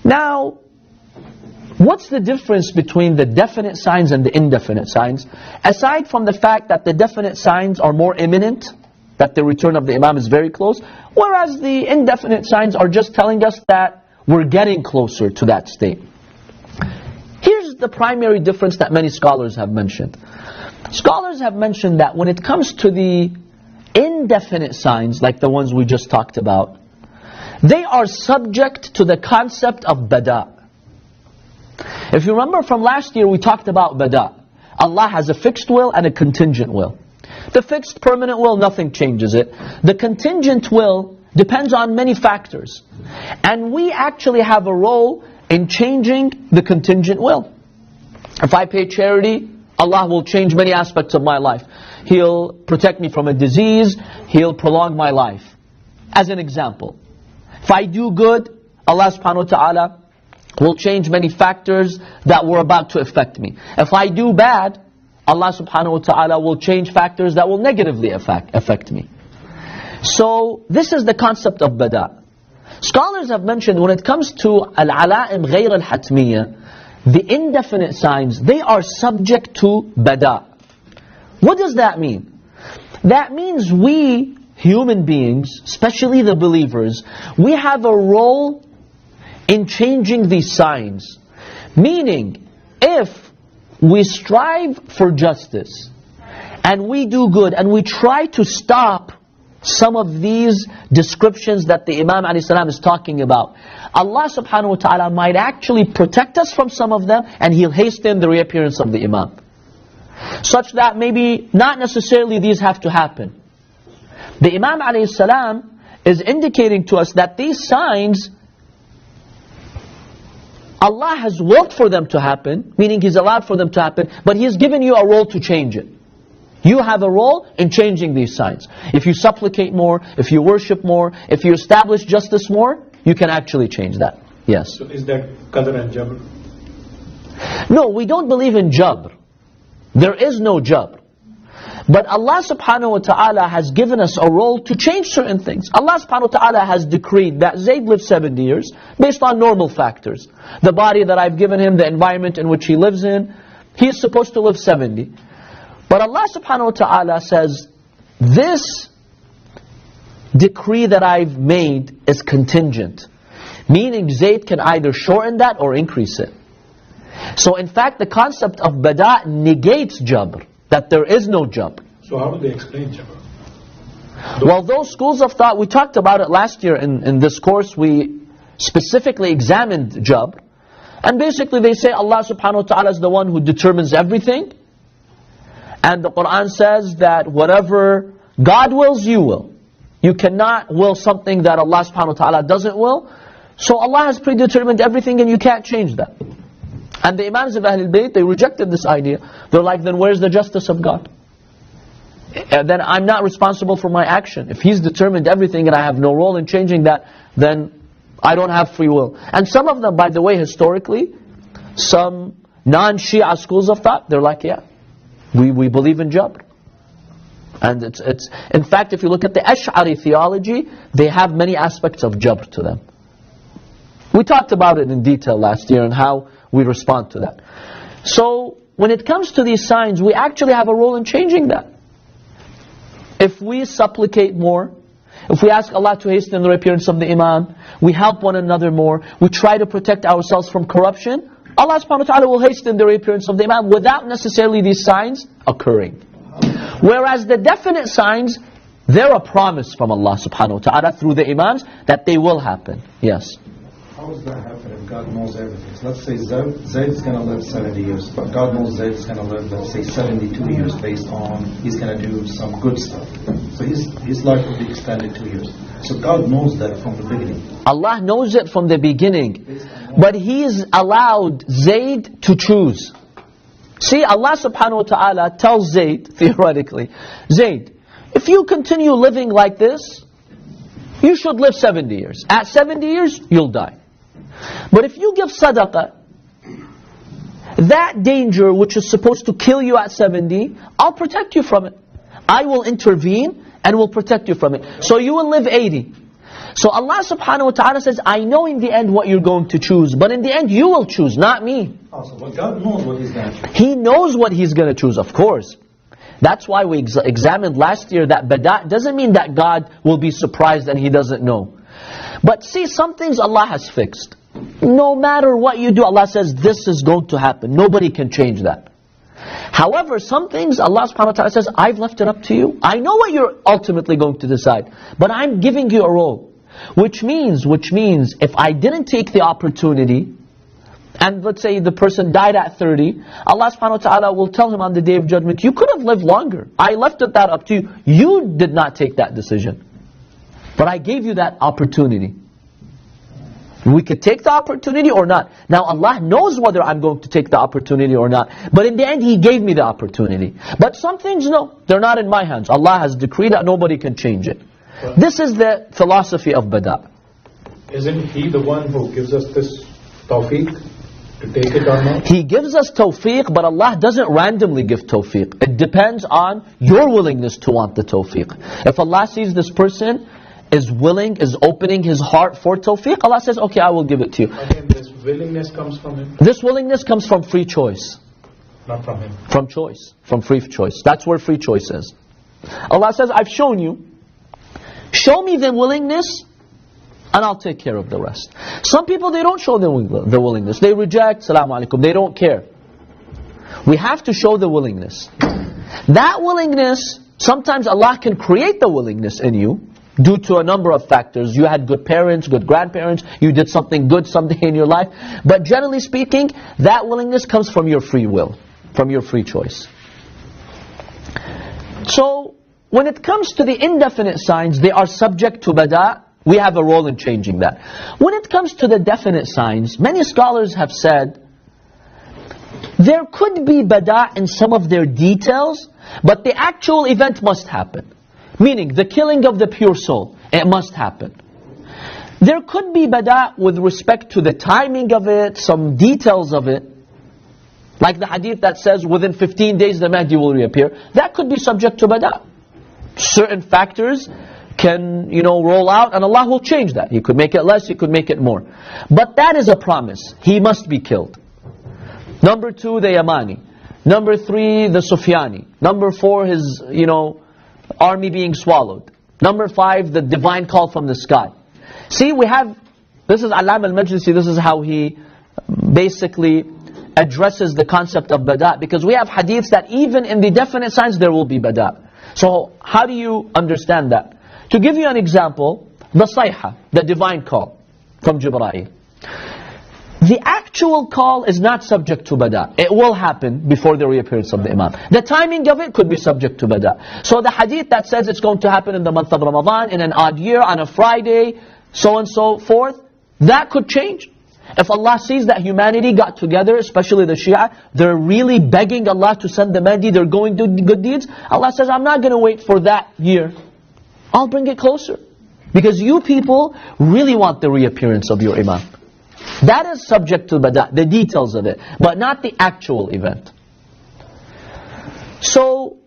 Now, what's the difference between the definite signs and the indefinite signs? Aside from the fact that the definite signs are more imminent, that the return of the Imam is very close, whereas the indefinite signs are just telling us that we're getting closer to that state. Here's the primary difference that many scholars have mentioned. Scholars have mentioned that when it comes to the indefinite signs, like the ones we just talked about, they are subject to the concept of bada. If you remember from last year, we talked about bada. Allah has a fixed will and a contingent will. The fixed permanent will, nothing changes it. The contingent will depends on many factors. And we actually have a role in changing the contingent will. If I pay charity, Allah will change many aspects of my life. He'll protect me from a disease. He'll prolong my life. As an example. If I do good, Allah subhanahu wa ta'ala will change many factors that were about to affect me. If I do bad, Allah subhanahu wa ta'ala will change factors that will negatively affect me. So this is the concept of bada. Scholars have mentioned when it comes to al-ala'im ghayr al-hatmiyya, the indefinite signs, they are subject to bada. What does that mean? That means we human beings, especially the believers, we have a role in changing these signs. Meaning, if we strive for justice and we do good and we try to stop some of these descriptions that the Imam ﷺ is talking about, Allah subhanahu wa ta'ala might actually protect us from some of them, and He'll hasten the reappearance of the Imam. Such that maybe not necessarily these have to happen. The Imam ﷺ is indicating to us that these signs, Allah has willed for them to happen, meaning He's allowed for them to happen, but He has given you a role to change it. You have a role in changing these signs. If you supplicate more, if you worship more, if you establish justice more, you can actually change that. Yes. So is that qadr and jabr? No, we don't believe in jabr. There is no jabr. But Allah subhanahu wa ta'ala has given us a role to change certain things. Allah subhanahu wa ta'ala has decreed that Zayd lives 70 years based on normal factors. The body that I've given him, the environment in which he lives in, he is supposed to live 70. But Allah subhanahu wa ta'ala says, this decree that I've made is contingent. Meaning Zayd can either shorten that or increase it. So in fact the concept of bada negates jabr. That there is no jabr. So how do they explain jabr? Well, those schools of thought, we talked about it last year in this course. We specifically examined jabr. And basically they say Allah subhanahu wa ta'ala is the one who determines everything. And the Quran says that whatever God wills, you will. You cannot will something that Allah subhanahu wa ta'ala doesn't will. So Allah has predetermined everything and you can't change that. And the Imams of Ahlul Bayt, they rejected this idea. They're like, then where's the justice of God? And then I'm not responsible for my action. If He's determined everything and I have no role in changing that, then I don't have free will. And some of them, by the way, historically, some non-Shia schools of thought, they're like, yeah, we believe in jabr. And it's in fact, if you look at the Ash'ari theology, they have many aspects of jabr to them. We talked about it in detail last year and how we respond to that. So when it comes to these signs, we actually have a role in changing that. If we supplicate more, if we ask Allah to hasten the reappearance of the Imam, we help one another more, we try to protect ourselves from corruption, Allah subhanahu wa ta'ala will hasten the reappearance of the Imam without necessarily these signs occurring. Whereas the definite signs, they're a promise from Allah subhanahu wa ta'ala through the Imams that they will happen. Yes. How does that happen if God knows everything? So let's say Zayd is going to live 70 years, but God knows Zayd is going to live, let's say, 72 years based on he's going to do some good stuff. So his life will be extended 2 years. So God knows that from the beginning. Allah knows it from the beginning. But He's allowed Zayd to choose. See, Allah subhanahu wa ta'ala tells Zayd, theoretically, Zayd, if you continue living like this, you should live 70 years. At 70 years, you'll die. But if you give sadaqah, that danger which is supposed to kill you at 70, I'll protect you from it. I will intervene and will protect you from it. So you will live 80. So Allah subhanahu wa ta'ala says, I know in the end what you're going to choose, but in the end you will choose, not me. Also, but God knows what He's going to choose. He knows what He's going to choose, of course. That's why we examined last year that bada' doesn't mean that God will be surprised and He doesn't know. But see, some things Allah has fixed. No matter what you do, Allah says this is going to happen. Nobody can change that. However, some things Allah subhanahu wa ta'ala says, I've left it up to you. I know what you're ultimately going to decide, but I'm giving you a role. Which means if I didn't take the opportunity, and let's say the person died at 30, Allah subhanahu wa ta'ala will tell him on the Day of Judgment, you could have lived longer. I left that up to you. You did not take that decision. But I gave you that opportunity. We could take the opportunity or not. Now Allah knows whether I'm going to take the opportunity or not. But in the end He gave me the opportunity. But some things, no, they're not in my hands. Allah has decreed that nobody can change it. This is the philosophy of bada'. Isn't He the one who gives us this tawfiq to take it or not? He gives us tawfiq, but Allah doesn't randomly give tawfiq. It depends on your willingness to want the tawfiq. If Allah sees this person is willing, is opening his heart for tawfiq, Allah says, okay, I will give it to you. Again, this willingness comes from Him? This willingness comes from free choice. Not from Him? From choice. From free choice. That's where free choice is. Allah says, I've shown you. Show me the willingness and I'll take care of the rest. Some people, they don't show the willingness. They reject, salamu alaikum. They don't care. We have to show the willingness. That willingness, sometimes Allah can create the willingness in you due to a number of factors. You had good parents, good grandparents, you did something good someday in your life. But generally speaking, that willingness comes from your free will, from your free choice. So, when it comes to the indefinite signs, they are subject to bada'. We have a role in changing that. When it comes to the definite signs, many scholars have said, there could be bada' in some of their details, but the actual event must happen. Meaning, the killing of the pure soul, it must happen. There could be bada' with respect to the timing of it, some details of it. Like the hadith that says, within 15 days the Mahdi will reappear. That could be subject to bada'. Certain factors can, roll out and Allah will change that. He could make it less, He could make it more. But that is a promise. He must be killed. Number 2, the Yamani. Number 3, the Sufyani. Number 4, his, army being swallowed. Number 5, the divine call from the sky. See, we have, this is Allam al-Majlisi, this is how he basically addresses the concept of bada'. Because we have hadiths that even in the definite signs there will be bada'. So, how do you understand that? To give you an example, the sayha, the divine call from Jibreel. The actual call is not subject to bada'. It will happen before the reappearance of the Imam. The timing of it could be subject to bada'. So the hadith that says it's going to happen in the month of Ramadan, in an odd year, on a Friday, so and so forth, that could change. If Allah sees that humanity got together, especially the Shia, they're really begging Allah to send the Mahdi, they're going to do good deeds, Allah says, I'm not going to wait for that year. I'll bring it closer. Because you people really want the reappearance of your Imam. That is subject to bada', the details of it, but not the actual event. So,